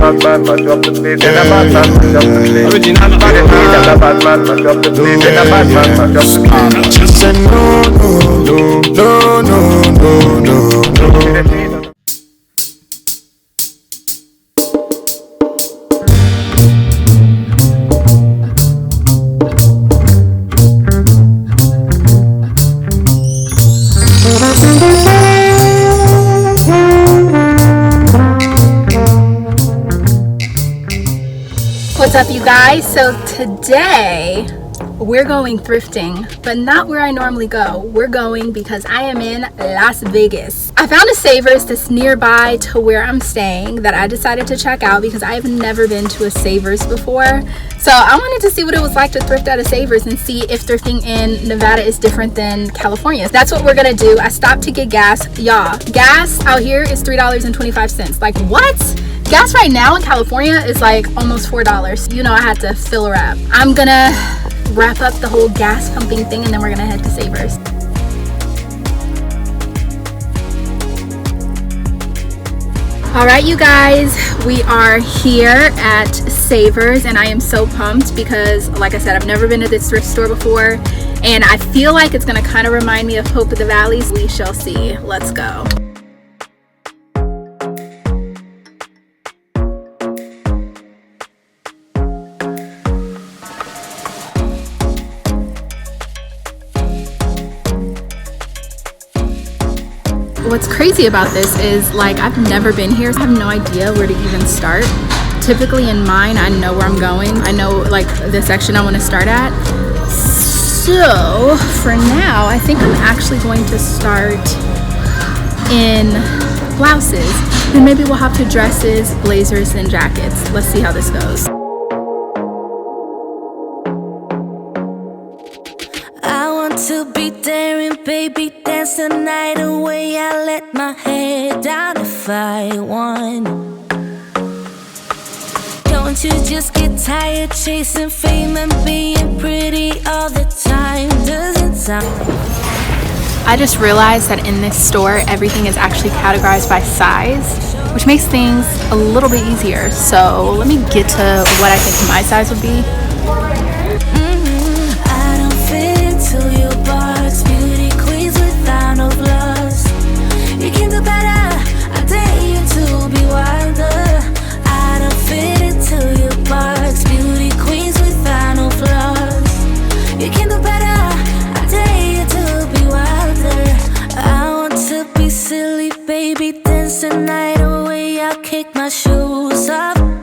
bad man, mash up the place. In a bad man, mash up the place. Original bad man, a bad man, mash up the place. In a bad man, mash up the place. Just say no, no, no, no, no, no, no, no. What's up, you guys? So today we're going thrifting, but not where I normally go. We're going because I am in Las Vegas. I found a Savers that's nearby to where I'm staying that I decided to check out because I've never been to a Savers before. So I wanted to see what it was like to thrift at a Savers and see if thrifting in Nevada is different than California. That's what we're gonna do. I stopped to get gas. Y'all, gas out here is $3.25. Like, what? Gas right now in California is like almost $4. You know, I had to fill her up. I'm gonna wrap up the whole gas pumping thing and then we're gonna head to Savers. All right, you guys, we are here at Savers and I am so pumped because, like I said, I've never been to this thrift store before and I feel like it's gonna kind of remind me of Hope of the Valleys. We shall see. Let's go. What's crazy about this is, like, I've never been here. I have no idea where to even start. Typically in mine, I know where I'm going. I know, like, the section I want to start at. So for now, I think I'm actually going to start in blouses. Then maybe we'll hop to dresses, blazers, and jackets. Let's see how this goes. I want to be daring, baby, dance the night away. I let my head down if I won. Don't you just get tired chasing fame and being pretty all the time? Doesn't sound. I just realized that in this store, everything is actually categorized by size, which makes things a little bit easier. So let me get to what I think my size would be.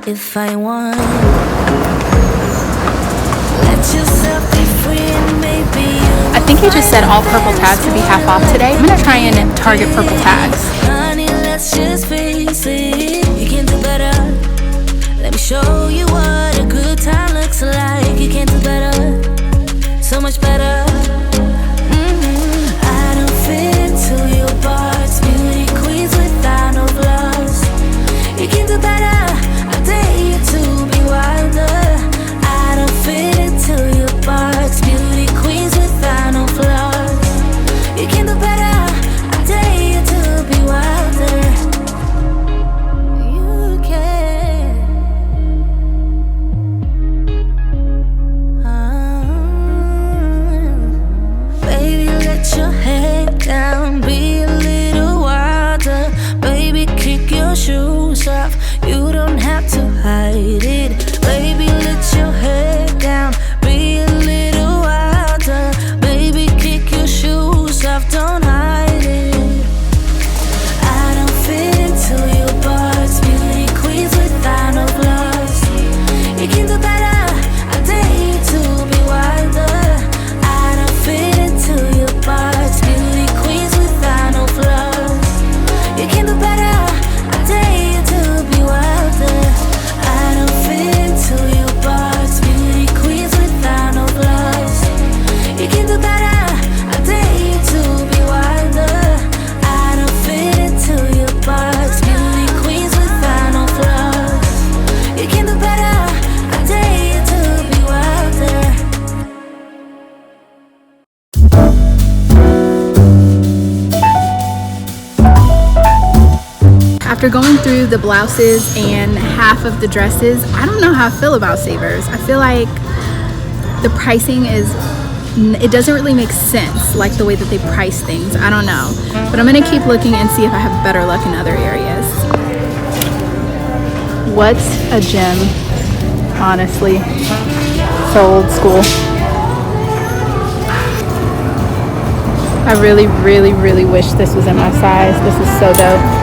If I want, let yourself be free and maybe I think he just said all purple tags would be half off today. I'm gonna try and target purple tags. Honey, let's just face it, you can do better. Let me show you what a good time looks like. You can do better, so much better. I don't fit into your box, beauty queens without no flaws. You can do better. You can do better, I dare you to be wild. After going through the blouses and half of the dresses, I don't know how I feel about Savers. I feel like the pricing it doesn't really make sense, like the way that they price things. I don't know, but I'm gonna keep looking and see if I have better luck in other areas. What's a gem, honestly? So old school. I really, really, really wish this was in my size. This is so dope.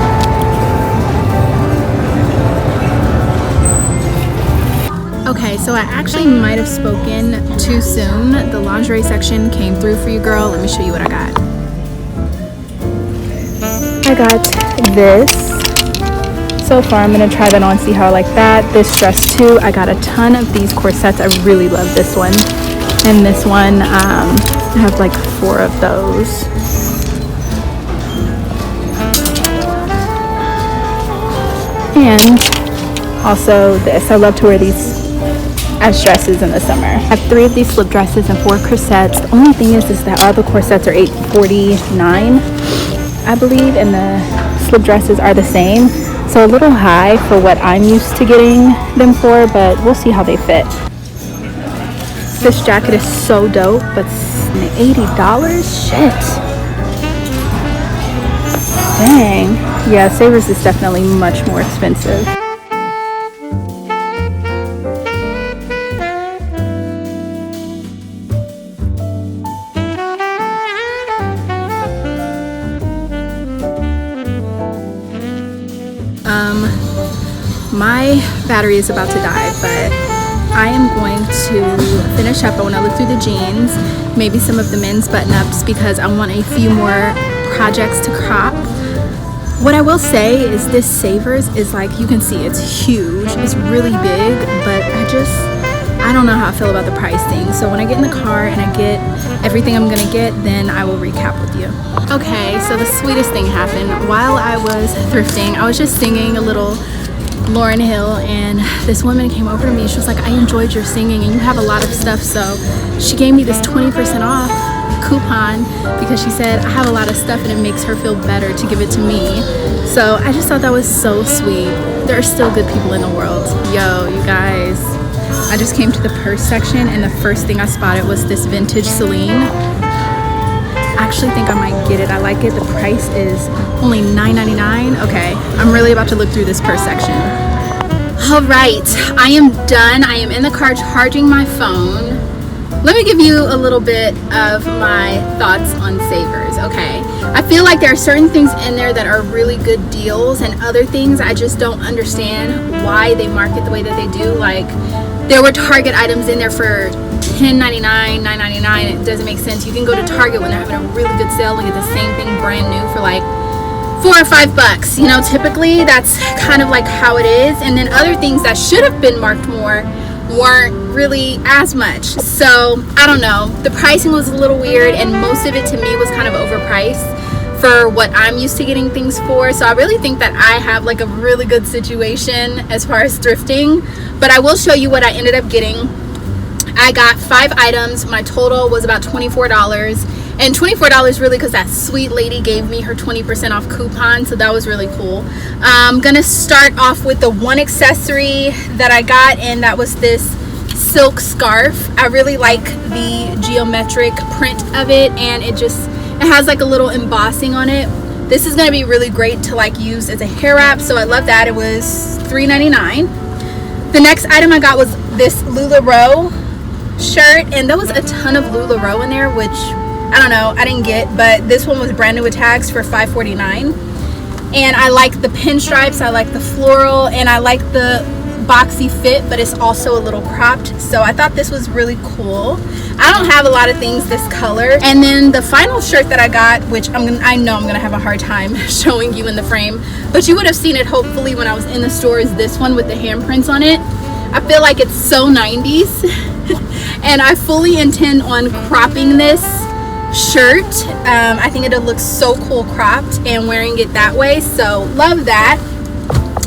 Okay, so I actually might have spoken too soon. The lingerie section came through for you, girl. Let me show you what I got. I got this. So far, I'm gonna try that on, see how I like that. This dress too. I got a ton of these corsets. I really love this one. And this one, I have like 4 of those. And also this. I love to wear these as dresses in the summer. I have 3 of these slip dresses and 4 corsets. The only thing is that all the corsets are $8.49, I believe, and the slip dresses are the same. So a little high for what I'm used to getting them for, but we'll see how they fit. This jacket is so dope, but $80? Shit. Dang. Yeah, Savers is definitely much more expensive. My battery is about to die, but I am going to finish up. I want to look through the jeans, maybe some of the men's button-ups, because I want a few more projects to crop. What I will say is this Savers is, like, you can see it's huge. It's really big, but I don't know how I feel about the pricing. So when I get in the car and I get everything I'm gonna get, then I will recap with you. Okay, so the sweetest thing happened. While I was thrifting, I was just singing a little Lauryn Hill, and this woman came over to me. She was like, I enjoyed your singing and you have a lot of stuff. So she gave me this 20% off coupon because she said I have a lot of stuff and it makes her feel better to give it to me. So I just thought that was so sweet. There are still good people in the world. Yo, you guys, I just came to the purse section and the first thing I spotted was this vintage Celine. I actually think I might get it. I like it. The price is only $9.99. Okay, I'm really about to look through this purse section. All right, I am done. I am in the car charging my phone. Let me give you a little bit of my thoughts on Savers. Okay, I feel like there are certain things in there that are really good deals, and other things I just don't understand why they market the way that they do. Like, there were Target items in there for $10.99, $9.99. It doesn't make sense. You can go to Target when they're having a really good sale and get the same thing brand new for like $4 or $5. You know, typically that's kind of like how it is. And then other things that should have been marked more weren't really as much. So I don't know. The pricing was a little weird, and most of it to me was kind of overpriced for what I'm used to getting things for. So I really think that I have like a really good situation as far as thrifting. But I will show you what I ended up getting. I got 5 items. My total was about $24. And $24 really because that sweet lady gave me her 20% off coupon. So that was really cool. I'm gonna start off with the one accessory that I got, and that was this silk scarf. I really like the geometric print of it, and it has like a little embossing on it. This is gonna be really great to like use as a hair wrap, so I love that. It was $3.99. The next item I got was this LuLaRoe shirt, and there was a ton of LuLaRoe in there, which I don't know, I didn't get, but this one was brand new with tags for $5.49. And I like the pinstripes, I like the floral, and I like the boxy fit, but it's also a little cropped. So I thought this was really cool. I don't have a lot of things this color. And then the final shirt that I got, which I know I'm gonna have a hard time showing you in the frame, but you would have seen it hopefully when I was in the store, is this one with the handprints on it. I feel like it's so 90s. And I fully intend on cropping this shirt. I think it'll look so cool cropped and wearing it that way, so love that.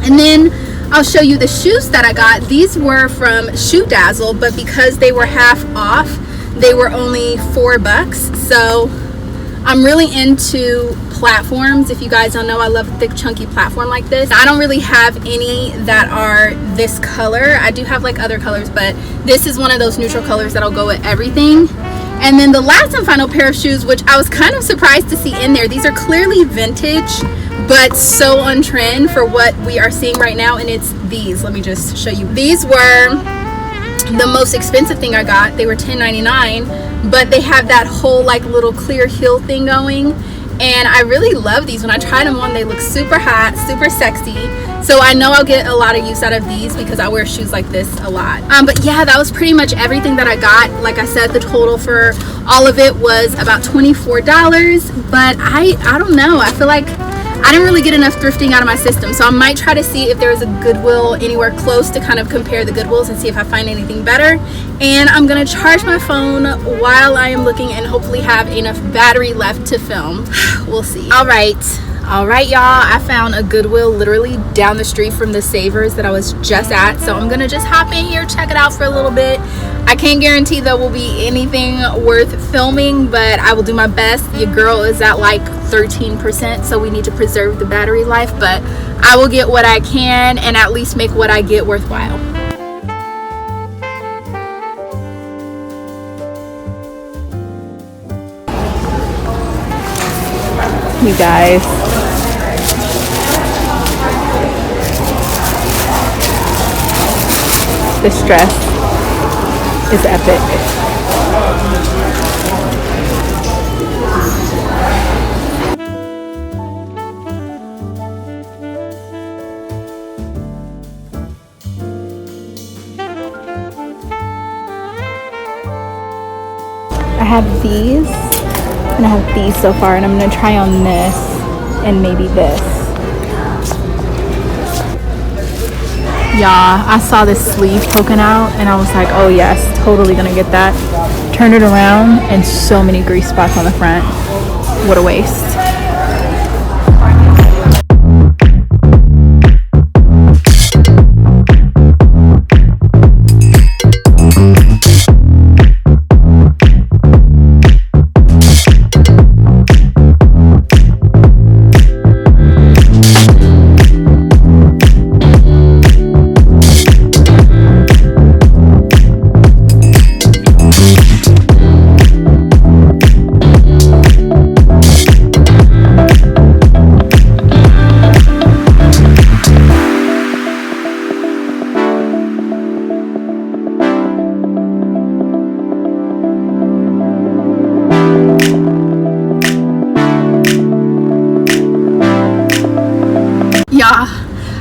And then I'll show you the shoes that I got. These were from Shoe Dazzle, but because they were half off, they were only $4. So I'm really into platforms. If you guys don't know, I love a thick chunky platform like this. I don't really have any that are this color. I do have like other colors, but this is one of those neutral colors that'll go with everything. And then the last and final pair of shoes, which I was kind of surprised to see in there. These are clearly vintage, but so on trend for what we are seeing right now. And it's these. Let me just show you. These were the most expensive thing I got. They were $10.99, but they have that whole like little clear heel thing going. And I really love these. When I tried them on, they look super hot, super sexy. So I know I'll get a lot of use out of these because I wear shoes like this a lot. But yeah, that was pretty much everything that I got. Like I said, the total for all of it was about $24. But I don't know. I feel like I didn't really get enough thrifting out of my system. So I might try to see if there's a Goodwill anywhere close to kind of compare the Goodwills and see if I find anything better. And I'm gonna charge my phone while I am looking and hopefully have enough battery left to film. We'll see. All right, y'all, I found a Goodwill literally down the street from the Savers that I was just at. So I'm gonna just hop in here, check it out for a little bit. I can't guarantee there will be anything worth filming, but I will do my best. Your girl is at like 13%, so we need to preserve the battery life, but I will get what I can and at least make what I get worthwhile. You guys, this dress is epic. I have these and I have these so far, and I'm gonna try on this and maybe this. Yeah, I saw this sleeve poking out and I was like, oh yes, totally gonna get that. Turn it around and so many grease spots on the front. What a waste.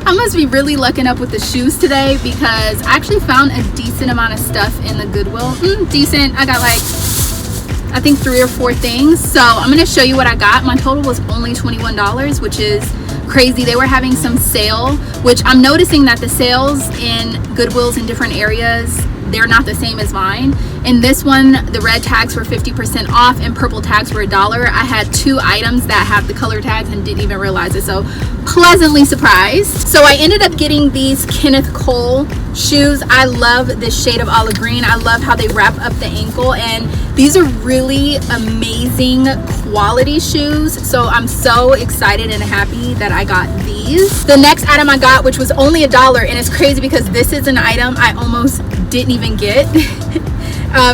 I must be really lucking up with the shoes today because I actually found a decent amount of stuff in the Goodwill. Decent. I got like, I think 3 or 4 things. So I'm going to show you what I got. My total was only $21, which is crazy. They were having some sale, which I'm noticing that the sales in Goodwills in different areas, they're not the same as mine. In this one, the red tags were 50% off and purple tags were $1. I had 2 items that have the color tags and didn't even realize it, so pleasantly surprised. So I ended up getting these Kenneth Cole shoes. I love this shade of olive green. I love how they wrap up the ankle, and these are really amazing quality shoes. So I'm so excited and happy that I got these. The next item I got, which was only $1, and it's crazy because this is an item I almost didn't even get.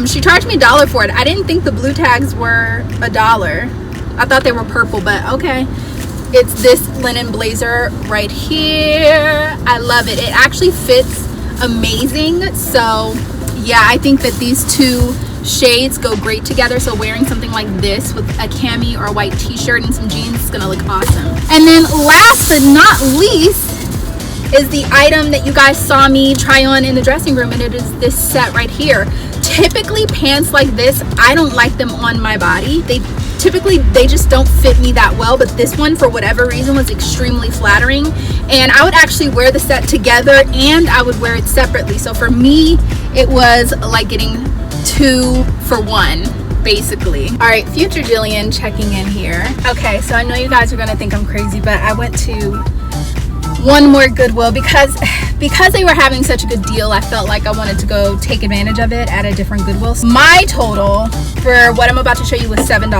She charged me $1 for it. I didn't think the blue tags were $1. I thought they were purple, but okay. It's this linen blazer right here. I love it. It actually fits amazing. So yeah, I think that these 2 shades go great together. So wearing something like this with a cami or a white t-shirt and some jeans is gonna look awesome. And then last but not least is the item that you guys saw me try on in the dressing room, and it is this set right here. Typically pants like this, I don't like them on my body. They just don't fit me that well, but this one for whatever reason was extremely flattering, and I would actually wear the set together and I would wear it separately. So for me, it was like getting 2 for 1 basically. All right, future Jillian checking in here. Okay, so I know you guys are gonna think I'm crazy, but I went to one more Goodwill because they were having such a good deal. I felt like I wanted to go take advantage of it at a different Goodwill. My total for what I'm about to show you was $7,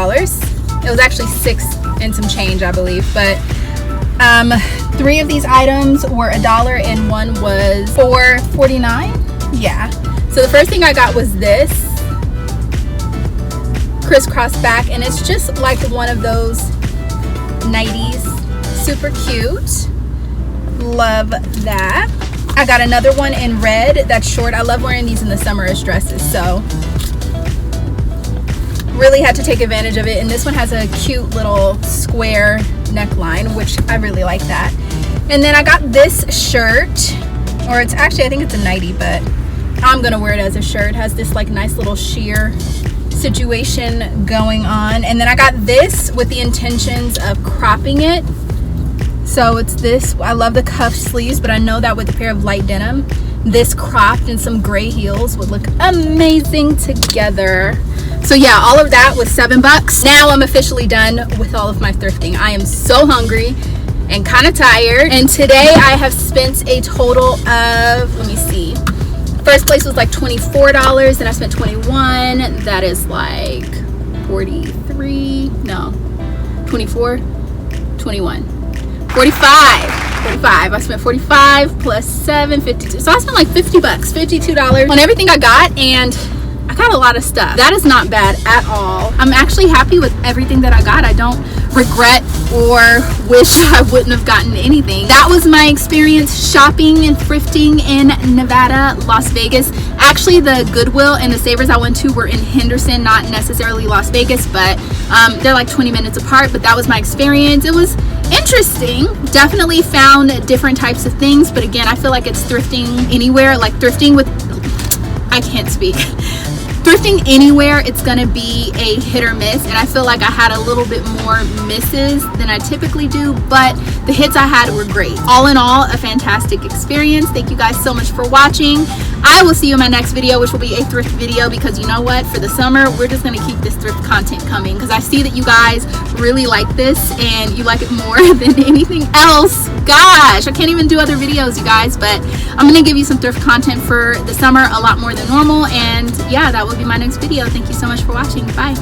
It was actually $6 and some change, I believe. But 3 of these items were $1 and one was $4.49. Yeah. So the first thing I got was this crisscross back, and it's just like one of those 90s. Super cute. Love that. I got another one in red that's short. I love wearing these in the summer as dresses, so really had to take advantage of it. And this one has a cute little square neckline, which I really like that. And then I got this shirt, or it's actually, I think it's a nightie, but I'm gonna wear it as a shirt. It has this like nice little sheer situation going on. And then I got this with the intentions of cropping it. So it's this, I love the cuff sleeves, but I know that with a pair of light denim, this cropped and some gray heels would look amazing together. So yeah, all of that was $7. Now I'm officially done with all of my thrifting. I am so hungry and kind of tired. And today I have spent a total of, let me see, first place was like $24, then I spent $21. That is like 43, no, 24, 21. 45. I spent 45 plus 7, 52. So I spent like $50, $52 on everything I got, and I got a lot of stuff. That is not bad at all. I'm actually happy with everything that I got. I don't regret or wish I wouldn't have gotten anything. That was my experience shopping and thrifting in Nevada, Las Vegas. Actually, the Goodwill and the Savers I went to were in Henderson, not necessarily Las Vegas, but they're like 20 minutes apart. But that was my experience. It was interesting. Definitely found different types of things, but again, I feel like it's thrifting anywhere, like thrifting with, I can't speak. Thrifting anywhere, it's gonna be a hit or miss, and I feel like I had a little bit more misses than I typically do, but the hits I had were great. All in all, a fantastic experience. Thank you guys so much for watching. I will see you in my next video, which will be a thrift video, because you know what, for the summer we're just gonna keep this thrift content coming, because I see that you guys really like this and you like it more than anything else. Gosh, I can't even do other videos, you guys, but I'm gonna give you some thrift content for the summer, a lot more than normal. And yeah, that will be my next video. Thank you so much for watching. Bye.